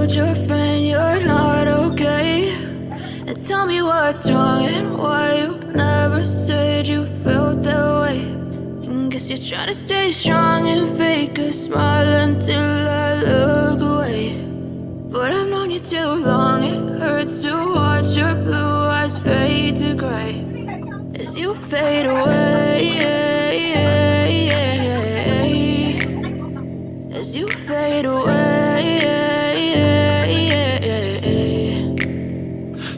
told your friend you're not okay? And tell me what's wrong and why you never said you felt that way. And guess you're trying to stay strong and fake a smile until I look away. But I've known you too long, it hurts to watch your blue eyes fade to gray as you fade away, as you fade away.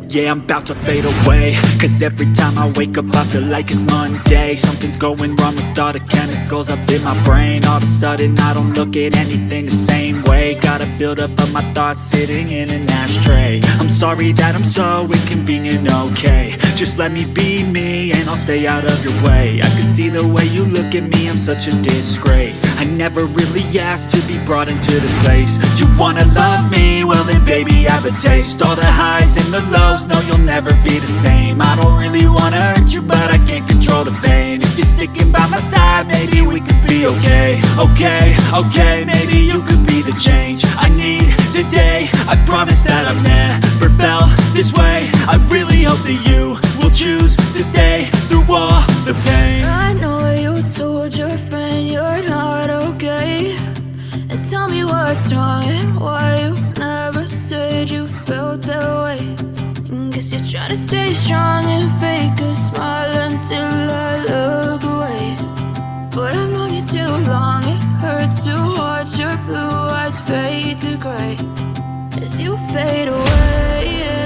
Yeah, I'm about to fade away, cause every time I wake up I feel like it's Monday. Something's going wrong with all the chemicals up in my brain. All of a sudden I don't look at anything the same way. Gotta build up of my thoughts sitting in an ashtray. I'm sorry that I'm so inconvenient, okay? Just let me be me and I'll stay out of your way. I can see the way you look at me, I'm such a disgrace. I never really asked to be brought into this place. You wanna love me? Well then baby I have a taste. All the highs and the lows, no you'll never be the same. I don't really wanna hurt you but I can't control the pain. If you're sticking by my side, maybe we could be okay. Okay, maybe you could be the change I need today. I promise that I've never felt this way. I really hope that you will choose to stay through all the pain. I know you told your friend you're not okay. And tell me what's wrong and why you never said you felt that way. And guess you're trying to stay strong and fake a smile until I look away. But I've known you too long, it hurts to watch your blue eyes fade to gray as you fade away.